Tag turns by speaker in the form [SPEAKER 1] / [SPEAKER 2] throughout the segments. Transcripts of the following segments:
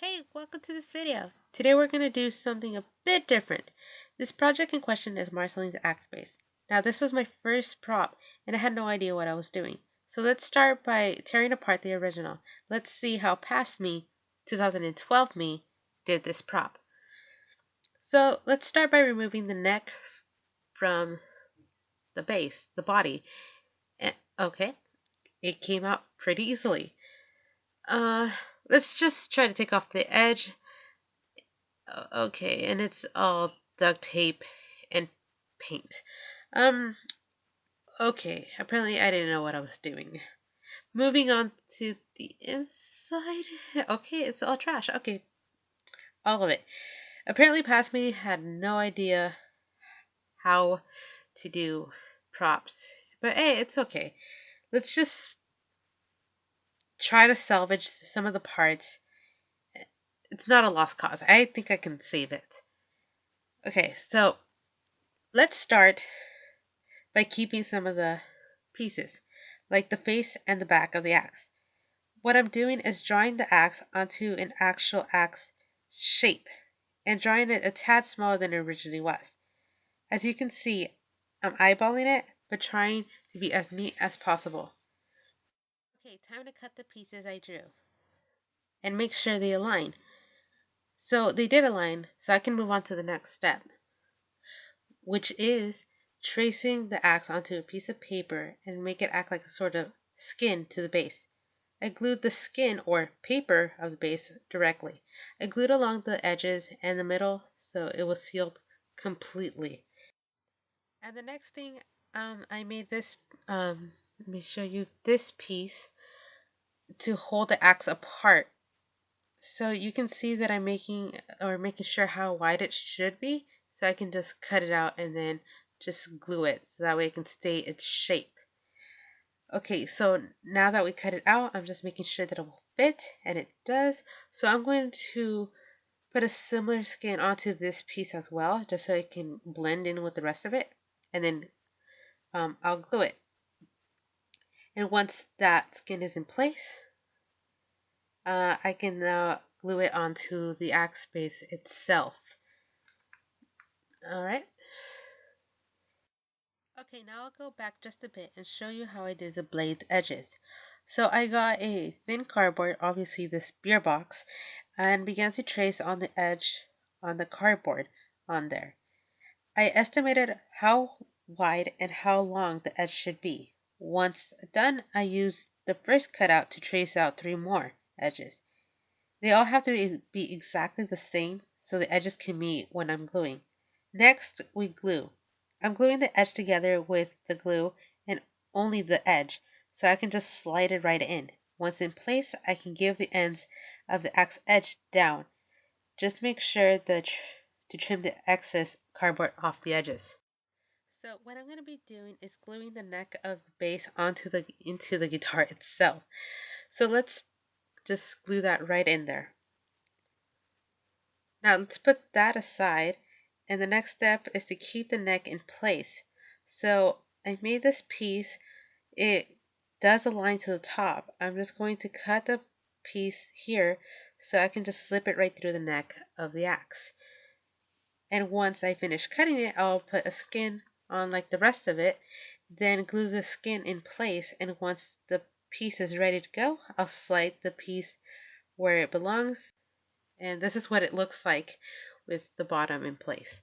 [SPEAKER 1] Hey, welcome to this video. Today we're going to do something a bit different. This project in question is Marceline's axe base. Now this was my first prop and I had no idea what I was doing. So let's start by tearing apart the original. Let's see how past me, 2012 me, did this prop. So let's start by removing the neck from the base, the body. Okay, it came out pretty easily. Let's just try to take off the edge. Okay, and it's all duct tape and paint. Okay, apparently I didn't know what I was doing. Moving on to the inside. Okay, it's all trash. Okay, all of it. Apparently past me had no idea how to do props. But hey, it's okay. Let's just try to salvage some of the parts. It's not a lost cause. I think I can save it. Okay, so let's start by keeping some of the pieces, like the face and the back of the axe. What I'm doing is drawing the axe onto an actual axe shape and drawing it a tad smaller than it originally was. As you can see, I'm eyeballing it, but trying to be as neat as possible. Okay, time to cut the pieces I drew and make sure they align. So they did align, so I can move on to the next step, which is tracing the axe onto a piece of paper and make it act like a sort of skin to the base. I glued the skin or paper of the base directly. I glued along the edges and the middle so it was sealed completely. And the next thing, I made this, let me show you this piece to hold the axe apart. So you can see that I'm making sure how wide it should be. So I can just cut it out and then just glue it so that way it can stay its shape. Okay, so now that we cut it out, I'm just making sure that it will fit, and it does. So I'm going to put a similar skin onto this piece as well, just so it can blend in with the rest of it, and then I'll glue it. And once that skin is in place, I can now glue it onto the axe base itself. Alright. Okay, now I'll go back just a bit and show you how I did the blade edges. So I got a thin cardboard, obviously this beer box, and began to trace on the edge on the cardboard on there. I estimated how wide and how long the edge should be. Once done, I used the first cutout to trace out 3 more edges. They all have to be exactly the same so the edges can meet when I'm gluing. Next, we glue. I'm gluing the edge together with the glue and only the edge, so I can just slide it right in. Once in place, I can give the ends of the axe edge down. Just make sure that to trim the excess cardboard off the edges. So what I'm going to be doing is gluing the neck of the base into the guitar itself. So let's just glue that right in there. Now let's put that aside, and the next step is to keep the neck in place. So I made this piece, it does align to the top. I'm just going to cut the piece here so I can just slip it right through the neck of the axe. And once I finish cutting it, I'll put a skin on like the rest of it, then glue the skin in place, and once the piece is ready to go, I'll slide the piece where it belongs. And this is what it looks like with the bottom in place.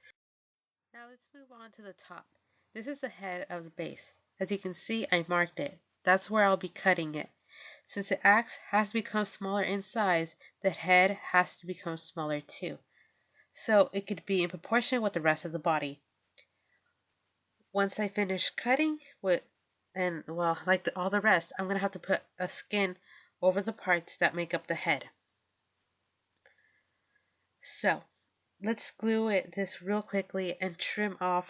[SPEAKER 1] Now let's move on to the top. This is the head of the base. As you can see, I marked it. That's where I'll be cutting it. Since the axe has become smaller in size, the head has to become smaller too. So it could be in proportion with the rest of the body. Once I finish cutting all the rest, I'm going to have to put a skin over the parts that make up the head. So let's glue this real quickly and trim off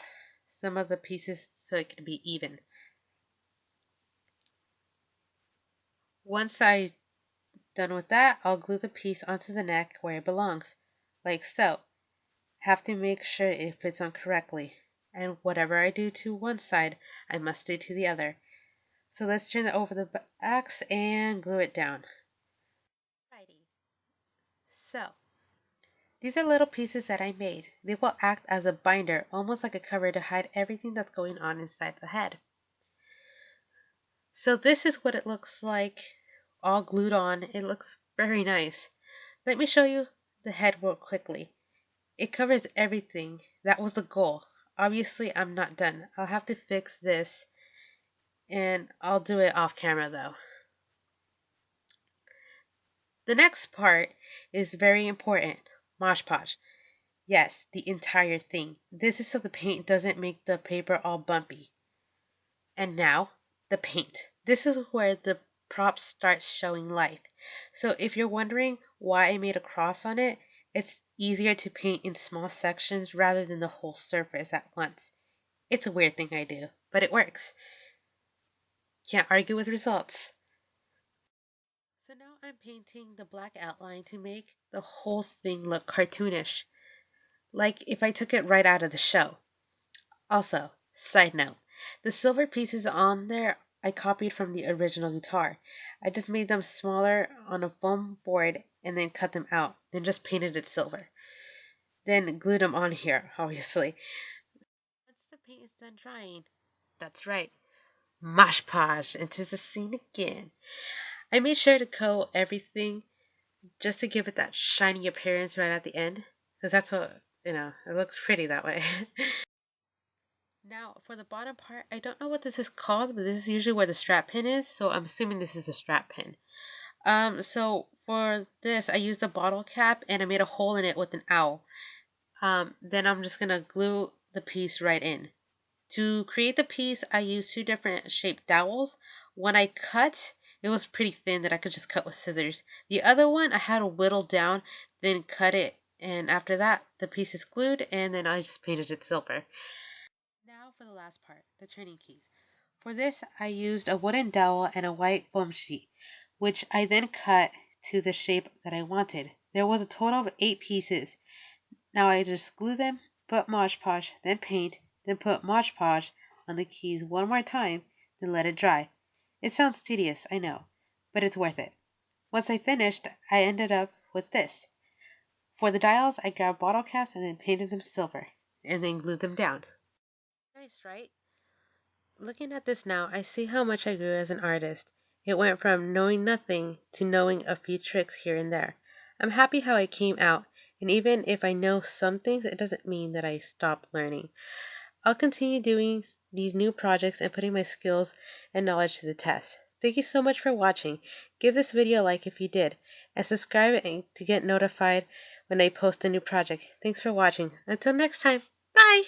[SPEAKER 1] some of the pieces so it can be even. Once I'm done with that, I'll glue the piece onto the neck where it belongs, like so. Have to make sure it fits on correctly, and whatever I do to one side, I must do to the other. So let's turn it over the axe and glue it down. Alrighty. So, these are little pieces that I made. They will act as a binder, almost like a cover to hide everything that's going on inside the head. So this is what it looks like, all glued on. It looks very nice. Let me show you the head real quickly. It covers everything. That was the goal. Obviously, I'm not done. I'll have to fix this, and I'll do it off camera though. The next part is very important. Mosh Podge. Yes, the entire thing. This is so the paint doesn't make the paper all bumpy. And now, the paint. This is where the prop starts showing life. So if you're wondering why I made a cross on it, it's easier to paint in small sections rather than the whole surface at once. It's a weird thing I do, but it works. Can't argue with results. So now I'm painting the black outline to make the whole thing look cartoonish, like if I took it right out of the show. Also, side note, the silver pieces on there I copied from the original guitar. I just made them smaller on a foam board and then cut them out, then just painted it silver. Then glued them on here, obviously. Once the paint is done drying, that's right, Mosh Podge into the scene again. I made sure to coat everything just to give it that shiny appearance right at the end, because that's what, it looks pretty that way. Now, for the bottom part, I don't know what this is called, but this is usually where the strap pin is, so I'm assuming this is a strap pin. So for this, I used a bottle cap, and I made a hole in it with an owl. Then I'm just gonna glue the piece right in. To create the piece, I used two different shaped dowels. One I cut, it was pretty thin that I could just cut with scissors. The other one, I had to whittle down, then cut it, and after that, the piece is glued, and then I just painted it silver. Now for the last part, the turning keys. For this, I used a wooden dowel and a white foam sheet, which I then cut to the shape that I wanted. There was a total of 8 pieces. Now I just glue them, put Mod Podge, then paint, then put Mod Podge on the keys one more time, then let it dry. It sounds tedious, I know, but it's worth it. Once I finished, I ended up with this. For the dials, I grabbed bottle caps and then painted them silver, and then glued them down. Nice, right? Looking at this now, I see how much I grew as an artist. It went from knowing nothing to knowing a few tricks here and there. I'm happy how it came out, and even if I know some things, it doesn't mean that I stop learning. I'll continue doing these new projects and putting my skills and knowledge to the test. Thank you so much for watching. Give this video a like if you did, and subscribe to get notified when I post a new project. Thanks for watching. Until next time, bye!